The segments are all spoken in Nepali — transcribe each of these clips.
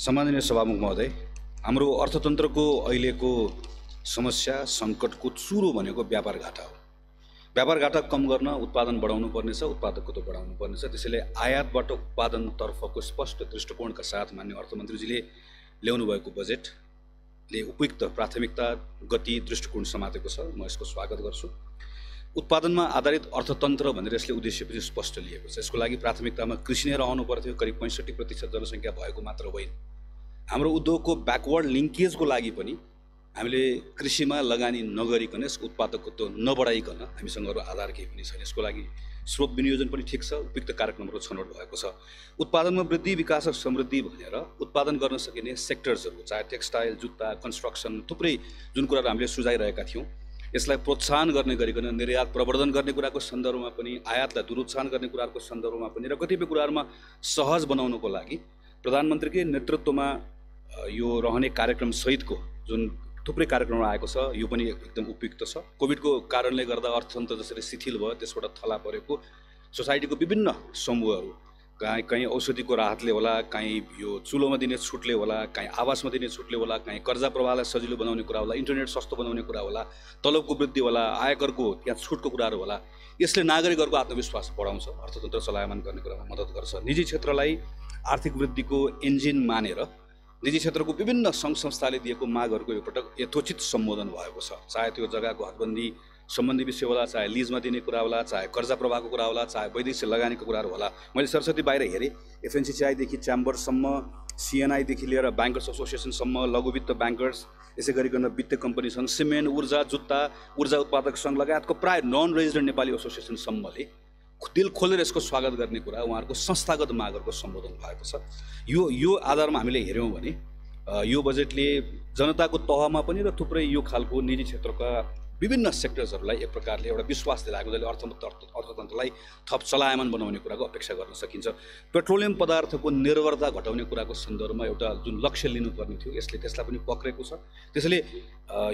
सम्माननीय सभामुख महोदय, हाम्रो अर्थतन्त्रको अहिलेको समस्या सङ्कटको चुरो भनेको व्यापार घाटा हो। व्यापार घाटा कम गर्न उत्पादन बढाउनु पर्नेछ, उत्पादकत्व बढाउनु पर्नेछ। त्यसैले आयातबाट उत्पादनतर्फको स्पष्ट दृष्टिकोणका साथ माननीय अर्थमन्त्रीजीले ल्याउनु भएको बजेटले उपयुक्त प्राथमिकता, गति, दृष्टिकोण समातेको छ। म यसको स्वागत गर्छु। उत्पादनमा आधारित अर्थतन्त्र भनेर यसले उद्देश्य पनि स्पष्ट लिएको छ। यसको लागि प्राथमिकतामा कृषि नै रहनु पर्थ्यो। करिब 65% जनसङ्ख्या भएको मात्र होइन। हाम्रो उद्योगको ब्याकवर्ड लिङ्केजको लागि पनि हामीले कृषिमा लगानी नगरिकन, यसको उत्पादकत्व नबढाइकन हामीसँग अरू आधार केही पनि छैन। यसको लागि स्रोत विनियोजन पनि ठिक छ, उपयुक्त कार्यक्रमहरू छनौट भएको छ। उत्पादनमा वृद्धि, विकास र समृद्धि भनेर उत्पादन गर्न सकिने सेक्टर्सहरू, चाहे टेक्सटाइल, जुत्ता, कन्स्ट्रक्सन, थुप्रै जुन कुराहरू हामीले सुझाइरहेका थियौँ, यसलाई प्रोत्साहन गर्ने गरिकन निर्यात प्रवर्धन गर्ने कुराको सन्दर्भमा पनि, आयातलाई दुरुत्साहन गर्ने कुराहरूको सन्दर्भमा पनि र कतिपय कुराहरूमा सहज बनाउनको लागि प्रधानमन्त्रीकै नेतृत्वमा यो रहने कार्यक्रम सहितको जुन थुप्रै कार्यक्रमहरू आएको छ, यो पनि एकदम उपयुक्त छ। कोभिडको कारणले गर्दा अर्थतन्त्र जसरी शिथिल भयो, त्यसबाट थला परेको सोसाइटीको विभिन्न समूहहरू, कहीँ औषधिको राहतले होला, कहीँ यो चुलोमा दिने छुटले होला, कहीँ आवासमा दिने छुटले होला, कहीँ कर्जा प्रवाहलाई सजिलो बनाउने कुरा होला, इन्टरनेट सस्तो बनाउने कुरा होला, तलबको वृद्धि होला, आयकरको त्यहाँ छुटको कुराहरू होला। यसले नागरिकहरूको आत्मविश्वास बढाउँछ, अर्थतन्त्र चलायमान गर्ने कुरामा मद्दत गर्छ। निजी क्षेत्रलाई आर्थिक वृद्धिको इन्जिन मानेर निजी क्षेत्रको विभिन्न सङ्घ संस्थाले दिएको मागहरूको एकपटक यथोचित सम्बोधन भएको छ। चाहे त्यो जग्गाको हदबन्दी सम्बन्धी विषय होला, चाहे लिजमा दिने कुरा होला, चाहे कर्जा प्रवाहको कुरा होला, चाहे वैदेशिक लगानीको कुराहरू होला। मैले सरस्वती बाहिर हेरेँ, एफएनसिसिआईदेखि च्याम्बरसम्म, सिएनआईदेखि लिएर ब्याङ्कर्स एसोसिएसनसम्म, लघुवित्त ब्याङ्कर्स, यसै गरिकन वित्तीय कम्पनीसँग सिमेन्ट, ऊर्जा, जुत्ता, ऊर्जा उत्पादक सङ्घ लगायतको प्राय नन रेजिडेन्ट नेपाली एसोसिएसनसम्मले दिल खोलेर यसको स्वागत गर्ने कुरा, उहाँहरूको संस्थागत मागहरूको सम्बोधन भएको छ। यो आधारमा हामीले हेऱ्यौँ भने यो बजेटले जनताको तहमा पनि र थुप्रै यो खालको निजी क्षेत्रका विभिन्न सेक्टर्सहरूलाई एक प्रकारले एउटा विश्वास दिलाएको, जसले अर्थतन्त्रलाई थप चलायमान बनाउने कुराको अपेक्षा गर्न सकिन्छ। पेट्रोलियम पदार्थको निर्भरता घटाउने कुराको सन्दर्भमा एउटा जुन लक्ष्य लिनुपर्ने थियो, यसले त्यसलाई पनि पक्रेको छ। त्यसैले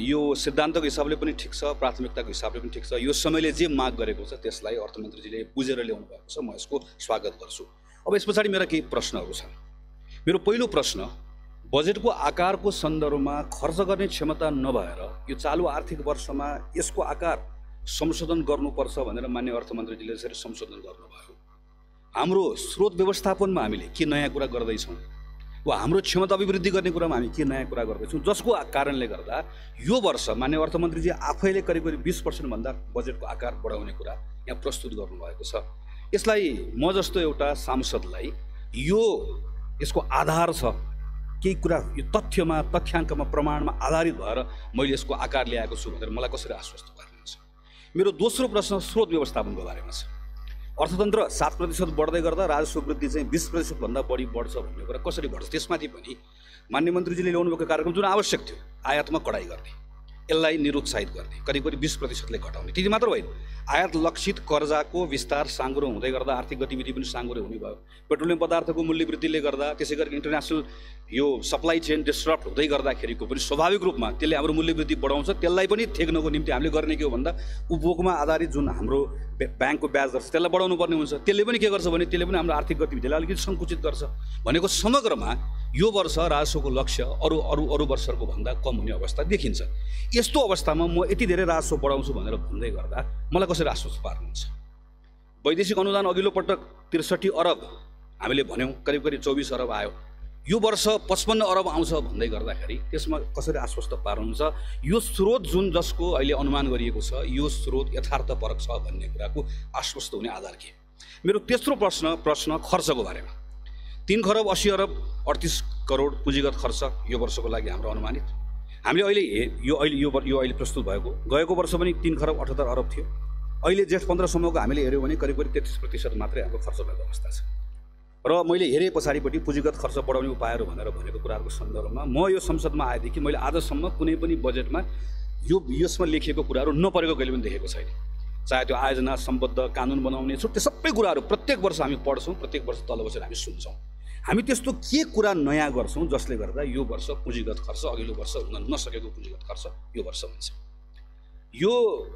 यो सिद्धान्तको हिसाबले पनि ठिक छ, प्राथमिकताको हिसाबले पनि ठिक छ। यो समयले जे माग गरेको छ त्यसलाई अर्थमन्त्रीजीले बुझेर ल्याउनु भएको छ। म यसको स्वागत गर्छु। अब यस पछाडि मेरा केही प्रश्नहरू छन्। मेरो पहिलो प्रश्न, बजेटको आकारको सन्दर्भमा खर्च गर्ने क्षमता नभएर यो चालु आर्थिक वर्षमा यसको आकार संशोधन गर्नुपर्छ भनेर मान्य अर्थमन्त्रीजीले यसरी संशोधन गर्नुभयो। हाम्रो स्रोत व्यवस्थापनमा हामीले के नयाँ कुरा गर्दैछौँ वा हाम्रो क्षमता अभिवृद्धि गर्ने कुरामा हामी के नयाँ कुरा गर्दैछौँ, जसको कारणले गर्दा यो वर्ष मान्य अर्थमन्त्रीजी आफैले करिब 20% भन्दा बजेटको आकार बढाउने कुरा यहाँ प्रस्तुत गर्नुभएको छ। यसलाई म जस्तो एउटा सांसदलाई यसको आधार छ, केही कुरा यो तथ्यमा, तथ्याङ्कमा, प्रमाणमा आधारित भएर मैले यसको आकार ल्याएको छु भनेर मलाई कसरी आश्वस्त पार्नुहुन्छ? मेरो दोस्रो प्रश्न स्रोत व्यवस्थापनको बारेमा छ। अर्थतन्त्र 7% बढ्दै गर्दा राजस्व वृद्धि चाहिँ 20% भन्दा बढी बढ्छ भन्ने कुरा कसरी बढ्छ? त्यसमाथि पनि मान्य मन्त्रीजीले ल्याउनु भएको कार्यक्रम जुन आवश्यक थियो, आयातमा कडाइ गर्ने, यसलाई निरुत्साहित गर्ने, करिब 20%ले घटाउने, त्यति मात्र होइन, आयात लक्षित कर्जाको विस्तार साँगुरो हुँदै गर्दा आर्थिक गतिविधि पनि साँगुरो हुने भयो। पेट्रोलियम पदार्थको मूल्य वृद्धिले गर्दा, त्यसै गरी इन्टरनेसनल यो सप्लाई चेन डिस्ट्रप्ट हुँदै गर्दाखेरिको पनि स्वाभाविक रूपमा त्यसले हाम्रो मूल्य वृद्धि बढाउँछ। त्यसलाई पनि थेक्नको निम्ति हामीले गर्ने के हो भन्दा उपभोगमा आधारित जुन हाम्रो ब्याङ्कको ब्याज दर छ त्यसलाई बढाउनु पर्ने हुन्छ। त्यसले पनि के गर्छ भने त्यसले पनि हाम्रो आर्थिक गतिविधिलाई अलिकति सङ्कुचित गर्छ भनेको समग्रमा यो वर्ष राजस्वको लक्ष्य अरू वर्षहरूको भन्दा कम हुने अवस्था देखिन्छ। यस्तो अवस्थामा म यति धेरै राजस्व बढाउँछु भनेर भन्दै गर्दा मलाई कसरी आश्वस्त पार्नुहुन्छ? वैदेशिक अनुदान अघिल्लो पटक 63 अरब हामीले भन्यौँ, करिब 24 अरब आयो। यो वर्ष 55 अरब आउँछ भन्दै गर्दाखेरि त्यसमा कसरी आश्वस्त पार्नुहुन्छ? यो स्रोत जुन जसको अहिले अनुमान गरिएको छ, यो स्रोत यथार्थपरक छ भन्ने कुराको आश्वस्त हुने आधार के? मेरो तेस्रो प्रश्न खर्चको बारेमा। 3 खरब 80 अरब 38 करोड पुँजीगत खर्च यो वर्षको लागि हाम्रो अनुमानित। हामीले अहिले प्रस्तुत भएको, गएको वर्ष पनि 3 खरब 78 अरब थियो। अहिले जेठ 15 सम्मको हामीले हेऱ्यौँ भने करिब 33% मात्रै हाम्रो खर्च भएको अवस्था छ। र मैले हेरेँ पछाडिपट्टि पुँजीगत खर्च बढाउने उपायहरू भनेर भनेको कुराहरूको सन्दर्भमा म यो संसदमा आएदेखि मैले आजसम्म कुनै पनि बजेटमा यसमा लेखिएको कुराहरू नपरेको कहिले पनि देखेको छैन। चाहे त्यो आयोजना, सम्बद्ध, कानुन बनाउने छुट्टै सबै कुराहरू प्रत्येक वर्ष हामी पढ्छौँ, प्रत्येक वर्ष तल बसेर हामी सुन्छौँ। हामी त्यस्तो के कुरा नयाँ गर्छौँ जसले गर्दा यो वर्ष पुँजीगत खर्च अघिल्लो वर्ष हुन नसकेको पुँजीगत खर्च यो वर्ष हुन्छ? यो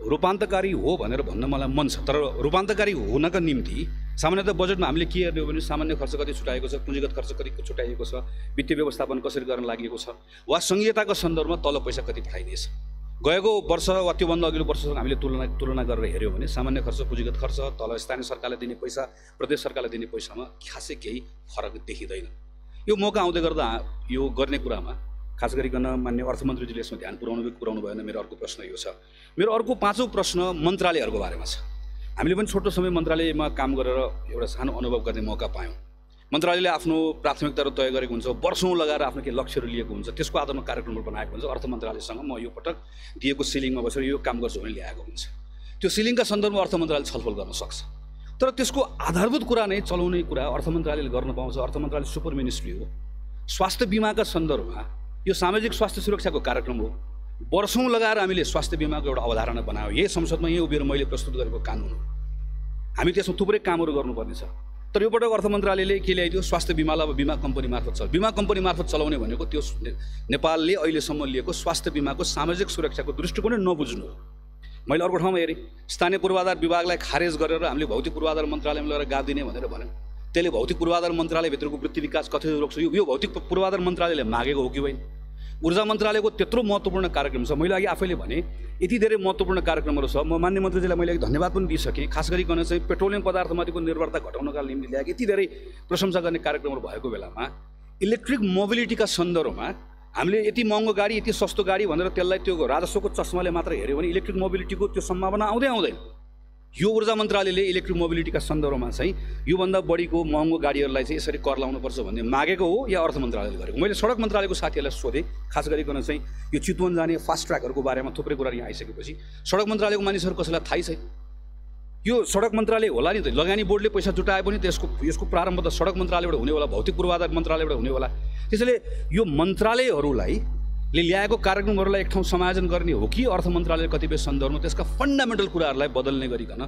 रूपान्तकारी हो भनेर भन्न मलाई मन छ, तर रूपान्तकारी हुनका निम्ति सामान्यतः बजेटमा हामीले के हेर्ने हो भने सामान्य खर्च कति छुटाएको छ, पुँजीगत खर्च कति छुटाइएको छ, वित्तीय व्यवस्थापन कसरी गर्न लागि छ, वा सङ्घीयताको सन्दर्भमा तल पैसा कति पठाइदिएछ। गएको वर्ष वा त्योभन्दा अघिल्लो वर्षसँग हामीले तुलना गरेर हेऱ्यौँ भने सामान्य खर्च, पुँजीगत खर्च, तल स्थानीय सरकारले दिने पैसा, प्रदेश सरकारले दिने पैसामा खासै केही फरक देखिँदैन। यो मौका आउँदै गर्दा यो गर्ने कुरामा खास गरिकन मान्य अर्थमन्त्रीजीले यसमा ध्यान पुर्याउनु भएन। मेरो अर्को प्रश्न यो छ। मेरो अर्को पाँचौँ प्रश्न मन्त्रालयहरूको बारेमा छ। हामीले पनि छोटो समय मन्त्रालयमा काम गरेर एउटा सानो अनुभव गर्ने मौका पायौँ। मन्त्रालयले आफ्नो प्राथमिकताहरू तय गरेको हुन्छ, वर्षौँ लगाएर आफ्नो केही लक्ष्यहरू लिएको हुन्छ, त्यसको आधारमा कार्यक्रमहरू बनाएको हुन्छ। अर्थ मन्त्रालयसँग म यो पटक दिएको सिलिङमा बसेर यो काम गर्छु भने ल्याएको हुन्छ। त्यो सिलिङका सन्दर्भमा अर्थ मन्त्रालयले छलफल गर्न सक्छ, तर त्यसको आधारभूत कुरा नै चलाउने कुरा अर्थ मन्त्रालयले गर्न पाउँछ। अर्थ मन्त्रालय सुपर मिनिस्ट्री हो। स्वास्थ्य बिमाका सन्दर्भमा यो सामाजिक स्वास्थ्य सुरक्षाको कार्यक्रम हो। वर्षौँ लगाएर हामीले स्वास्थ्य बिमाको एउटा अवधारणा बनायौँ। यही संसदमा यही उभिएर मैले प्रस्तुत गरेको कानुन हो। हामी त्यसमा थुप्रै कामहरू गर्नुपर्ने छ, तर यो पटक अर्थ मन्त्रालयले के ल्याइदियो? स्वास्थ्य बिमालाई अब बिमा कम्पनी मार्फत चलाउने। बिमा कम्पनी मार्फत चलाउने भनेको त्यो नेपालले अहिलेसम्म लिएको स्वास्थ्य बिमाको सामाजिक सुरक्षाको दृष्टिकोण नबुझ्नु हो। मैले अर्को ठाउँमा हेरेँ, स्थानीय पूर्वाधार विभागलाई खारेज गरेर हामीले भौतिक पूर्वाधार मन्त्रालयमा लगेर गाद दिने भनेर भन्यौँ। त्यसले भौतिक पूर्वाधार मन्त्रालयभित्रको वृत्ति विकास कसरी रोक्छ? यो भौतिक पूर्वाधार मन्त्रालयले मागेको हो कि होइन? ऊर्जा मन्त्रालयको त्यत्रो महत्त्वपूर्ण कार्यक्रम छ। मैले अघि आफैले भने यति धेरै महत्त्वपूर्ण कार्यक्रमहरू छ। म मान्य मन्त्रीजीलाई मैले अघि धन्यवाद पनि दिइसकेँ। खास गरिकन चाहिँ पेट्रोलियम पदार्थमाथिको निर्भरता घटाउनका निम्ति ल्याएको यति धेरै प्रशंसा गर्ने कार्यक्रमहरू भएको बेलामा इलेक्ट्रिक मोबिलिटीका सन्दर्भमा हामीले यति महँगो गाडी, यति सस्तो गाडी भनेर त्यसलाई त्यो राजस्वको चस्माले मात्र हेऱ्यो भने इलेक्ट्रिक मोबिलिटीको त्यो सम्भावना आउँदैन। यो ऊर्जा मन्त्रालयले इलेक्ट्रिक मोबिलिटीका सन्दर्भमा चाहिँ योभन्दा बढीको महँगो गाडीहरूलाई चाहिँ यसरी कर लाउनुपर्छ भन्ने मागेको हो या अर्थ मन्त्रालयले गरेको? मैले सडक मन्त्रालयको साथीहरूलाई सोधेँ, खास गरिकन चाहिँ यो चितवन जाने फास्ट ट्र्याकहरूको बारेमा थुप्रै कुरा यहाँ आइसकेपछि सडक मन्त्रालयको मानिसहरू कसैलाई थाहै छैन। यो सडक मन्त्रालय होला नि त, लगानी बोर्डले पैसा जुटाए पनि यसको प्रारम्भ त सडक मन्त्रालयबाट हुने होला, भौतिक पूर्वाधार मन्त्रालयबाट हुने होला। त्यसैले यो मन्त्रालयहरूलाई ल्याएको कार्यक्रमहरूलाई एक ठाउँ समायोजन गर्ने हो कि अर्थ मन्त्रालय कतिपय सन्दर्भमा त्यसका फन्डामेन्टल कुराहरूलाई बदल्ने गरिकन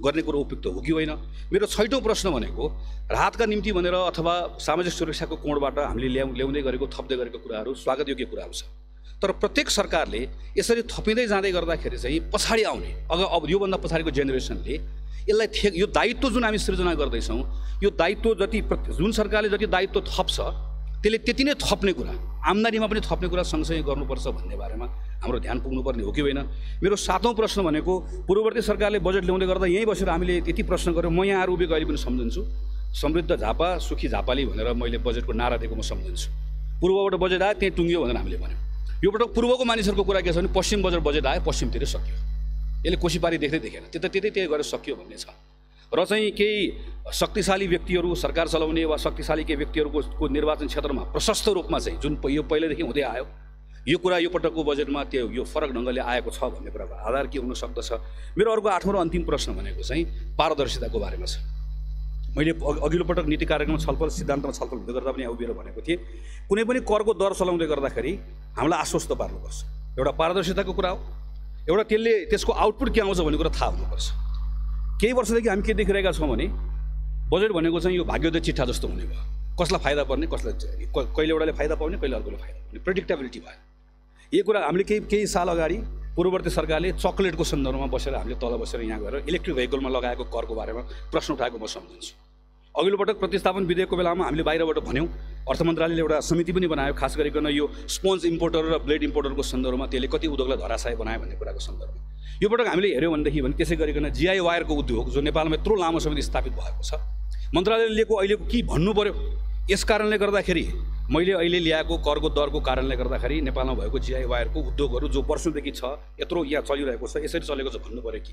गर्ने कुरो उपयुक्त हो कि होइन? मेरो 6औँ प्रश्न भनेको राहतका निम्ति भनेर अथवा सामाजिक सुरक्षाको कोणबाट हामीले ल्याउँदै गरेको, थप्दै गरेको कुराहरू स्वागतयोग्य कुराहरू छ, तर प्रत्येक सरकारले यसरी थपिँदै जाँदै गर्दाखेरि चाहिँ पछाडि आउने अब योभन्दा पछाडिको जेनेरेसनले यसलाई यो दायित्व जुन हामी सृजना गर्दैछौँ, यो दायित्व जुन सरकारले जति दायित्व थप्छ त्यसले त्यति नै थप्ने कुरा, आम्दानीमा पनि थप्ने कुरा सँगसँगै गर्नुपर्छ भन्ने बारेमा हाम्रो ध्यान पुग्नुपर्ने हो कि होइन? मेरो 7औँ प्रश्न भनेको पूर्ववर्ती सरकारले बजेट ल्याउँदै गर्दा यहीँ बसेर हामीले त्यति प्रश्न गऱ्यौँ। म यहाँ उभिएको अहिले पनि सम्झन्छु, समृद्ध झापा सुखी झापाली भनेर मैले बजेटको नारा दिएको म सम्झन्छु। पूर्वबाट बजेट आयो त्यहीँ टुङ्गियो भनेर हामीले भन्यौँ। यो पटक पूर्वको मानिसहरूको कुरा के छ भने पश्चिम बजेट आयो, पश्चिमतिर सक्यो। यसले कोसीपारी देखेन, त्यही गरेर सक्यो भन्ने छ। र चाहिँ केही शक्तिशाली व्यक्तिहरू सरकार चलाउने वा शक्तिशाली केही व्यक्तिहरूको निर्वाचन क्षेत्रमा प्रशस्त रूपमा चाहिँ जुन यो पहिलेदेखि हुँदै आयो, यो कुरा यो पटकको बजेटमा यो फरक ढङ्गले आएको छ भन्ने कुराको आधार के हुन सक्दछ? मेरो अर्को 8औँ र अन्तिम प्रश्न भनेको चाहिँ पारदर्शिताको बारेमा छ। मैले अघिल्लो पटक नीति कार्यक्रममा छलफल, सिद्धान्तमा छलफल हुँदै गर्दा पनि यहाँ उभिएर भनेको थिएँ, कुनै पनि करको दर चलाउँदै गर्दाखेरि हामीलाई आश्वस्त पार्नुपर्छ। एउटा पारदर्शिताको कुरा हो, एउटा त्यसको आउटपुट के आउँछ भन्ने कुरा थाहा हुनुपर्छ। केही वर्षदेखि हामी के देखिरहेका छौँ भने बजेट भनेको चाहिँ यो भाग्योदय चिट्ठा जस्तो हुने भयो। कसलाई फाइदा पर्ने, कसलाई कहिले एउटाले फाइदा पाउने, कहिले अर्कोले फाइदा पाउने, प्रेडिक्टेबिलिटी भयो। यो कुरा हामीले केही साल अगाडि पूर्ववर्ती सरकारले चकलेटको सन्दर्भमा बसेर हामीले तल बसेर यहाँ गएर इलेक्ट्रिक भेहिकलमा लगाएको करको बारेमा प्रश्न उठाएको म सम्झन्छु। अघिल्लो पटक प्रतिस्थापन विधेयकको बेलामा हामीले बाहिरबाट भन्यौँ, अर्थ मन्त्रालयले एउटा समिति पनि बनायो खास गरिकन यो स्पोन्ज इम्पोर्टर र ब्लेड इम्पोर्टरको सन्दर्भमा त्यसले कति उद्योगलाई धराशायी बनायो भन्ने कुराको सन्दर्भमा यो पटक हामीले हेऱ्यौँ भनेदेखि त्यसै गरिकन जिआई वायरको उद्योग जो नेपालमा यत्रो लामो समय स्थापित भएको छ, मन्त्रालयले लिएको अहिलेको के भन्नु पर्यो? यस कारणले गर्दाखेरि मैले अहिले ल्याएको करको दरको कारणले गर्दाखेरि नेपालमा भएको जिआई वायरको उद्योगहरू जो वर्षौँदेखि छ, यत्रो यहाँ चलिरहेको छ, यसरी चलेको छ भन्नु पर्यो कि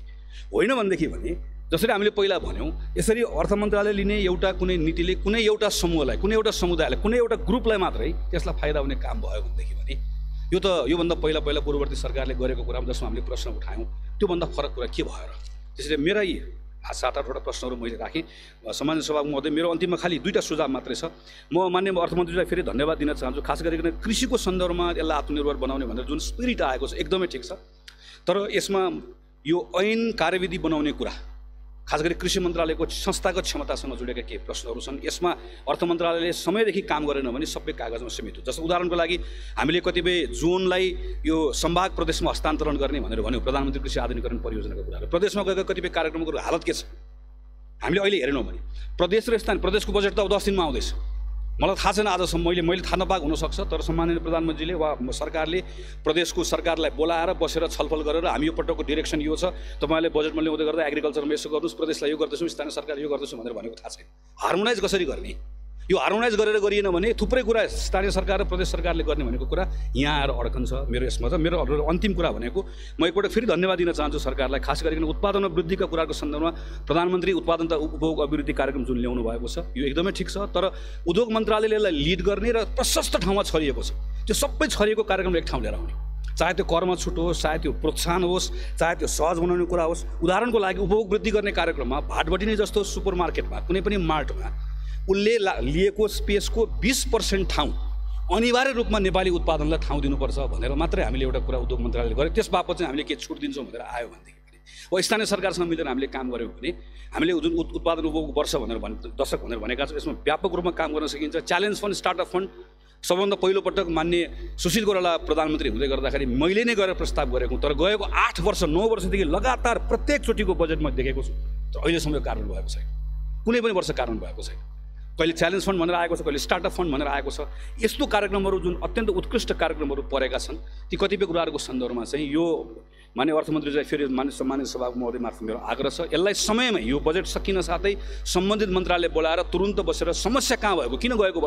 होइन? भनेदेखि भने जसरी हामीले पहिला भन्यौँ, यसरी अर्थ मन्त्रालयले लिने एउटा कुनै नीतिले कुनै एउटा समूहलाई, कुनै एउटा समुदायलाई, कुनै एउटा ग्रुपलाई मात्रै त्यसलाई फाइदा हुने काम भयो भनेदेखि भने यो त योभन्दा पहिला पूर्ववर्ती सरकारले गरेको कुरा जसमा हामीले प्रश्न उठायौँ त्योभन्दा फरक कुरा के भयो र? त्यसैले मेरा यी 7-8वटा प्रश्नहरू मैले राखेँ। सामान्य सभा महोदय, मेरो अन्तिममा खालि 2टा सुझाव मात्रै छ। म मान्य अर्थमन्त्रीलाई फेरि धन्यवाद दिन चाहन्छु, खास गरिकन कृषिको सन्दर्भमा यसलाई आत्मनिर्भर बनाउने भनेर जुन स्पिरिट आएको छ एकदमै ठिक छ, तर यसमा यो ऐन कार्यविधि बनाउने कुरा खास गरी कृषि मन्त्रालयको संस्थागत क्षमतासँग जोडेका केही प्रश्नहरू छन्। यसमा अर्थ मन्त्रालयले समयदेखि काम गरेन भने सबै कागजमा सीमित हो। जस्तो उदाहरणको लागि हामीले कतिपय जोनलाई यो सम्भाग प्रदेशमा हस्तान्तरण गर्ने भनेर भन्यो, प्रधानमन्त्री कृषि आधुनिकीकरण परियोजनाको कुराहरू। प्रदेशमा गएका कतिपय कार्यक्रमको हालत के छ हामीले अहिले हेरेनौँ भने प्रदेश र स्थानीय प्रदेशको बजेट त अब 10 दिनमा आउँदैछ। मलाई थाहा छैन आजसम्म, मैले थाहा नपाएको हुनसक्छ, तर सम्माननीय प्रधानमन्त्रीले वा सरकारले प्रदेशको सरकारलाई बोलाएर बसेर छलफल गरेर हामी यो पटकको डिरेक्सन यो छ, तपाईँले बजेटमा ल्याउँदै गर्दा एग्रिकल्चरमा यसो गर्नुहोस्, प्रदेशलाई यो गर्दैछौँ, स्थानीय सरकार यो गर्दैछौँ भनेर भनेको थाहा छैन। हार्मोनाइज कसरी गर्ने, यो हार्मोनाइज गरेर गरिएन भने थुप्रै कुरा स्थानीय सरकार र प्रदेश सरकारले गर्ने भनेको कुरा यहाँ आएर अड्कन्छ। मेरो यसमा त मेरो अन्तिम कुरा भनेको म एकपल्ट फेरि धन्यवाद दिन चाहन्छु सरकारलाई, खास गरिकन उत्पादन र वृद्धिका कुराको सन्दर्भमा प्रधानमन्त्री उत्पादन तथा उपभोग अभिवृद्धि कार्यक्रम जुन ल्याउनु भएको छ यो एकदमै ठिक छ। तर उद्योग मन्त्रालयले यसलाई लिड गर्ने र प्रशस्त ठाउँमा छरिएको छ। त्यो सबै छरिएको कार्यक्रम एक ठाउँ लिएर आउने, चाहे त्यो करमा छुट होस्, चाहे त्यो प्रोत्साहन होस्, चाहे त्यो सहज बनाउने कुरा होस्। उदाहरणको लागि उपभोग वृद्धि गर्ने कार्यक्रममा भाटबटिनी जस्तो सुपर मार्केटमा कुनै पनि मार्टमा उसले लिएको स्पेसको 20% ठाउँ अनिवार्य रूपमा नेपाली उत्पादनलाई ठाउँ दिनुपर्छ भनेर मात्रै हामीले एउटा कुरा उद्योग मन्त्रालयले गर्यो। त्यस बापत चाहिँ हामीले के छुट दिन्छौँ भनेर आयो भनेदेखि पनि वा स्थानीय सरकारसँग मिलेर हामीले काम गऱ्यौँ भने हामीले जुन उत्पादन उपभोग वर्ष भनेर दशक भनेर भनेका छौँ यसमा व्यापक रूपमा काम गर्न सकिन्छ। च्यालेन्ज फन्ड, स्टार्टअप फन्ड सबभन्दा पहिलोपटक मान्य सुशील कोइराला प्रधानमन्त्री हुँदै गर्दाखेरि मैले नै गएर प्रस्ताव गरेको, तर गएको 8 वर्ष 9 वर्षदेखि लगातार प्रत्येकचोटिको बजेटमा देखेको छु, तर अहिलेसम्म यो कार्यान्वयन भएको छैन। कुनै पनि वर्ष कार्यान्वयन भएको छैन। कहिले च्यालेन्ज फन्ड भनेर आएको छ, कहिले स्टार्टअप फन्ड भनेर आएको छ। यस्तो कार्यक्रमहरू जुन अत्यन्त उत्कृष्ट कार्यक्रमहरू परेका छन् ती कतिपय कुराहरूको सन्दर्भमा चाहिँ यो माननीय अर्थमन्त्रीलाई फेरि सम्मानित सभाको महोदय मार्फत मेरो आग्रह छ, यसलाई समयमै यो बजेट सकिन साथै सम्बन्धित मन्त्रालयले बोलाएर तुरुन्त बसेर समस्या कहाँ भएको, किन गएको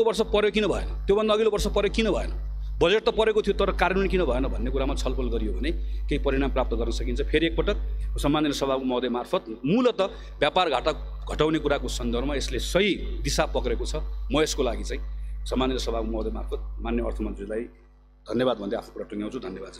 वर्ष पर्यो किन भएन, त्योभन्दा अघिल्लो वर्ष पर्यो किन भएन, बजेट त परेको थियो तर कार्यान्वयन किन भएन भन्ने कुरामा छलफल गरियो भने केही परिणाम प्राप्त गर्न सकिन्छ। फेरि एकपटक सम्माननीय सभाको महोदय मार्फत मूलतः व्यापार घाटा घटाउने कुराको सन्दर्भमा यसले सही दिशा पक्रेको छ। म यसको लागि चाहिँ सम्माननीय सभाको महोदय मार्फत माननीय अर्थमन्त्रीलाई धन्यवाद भन्दै आफ्नो कुरा टुङ्ग्याउँछु। धन्यवाद।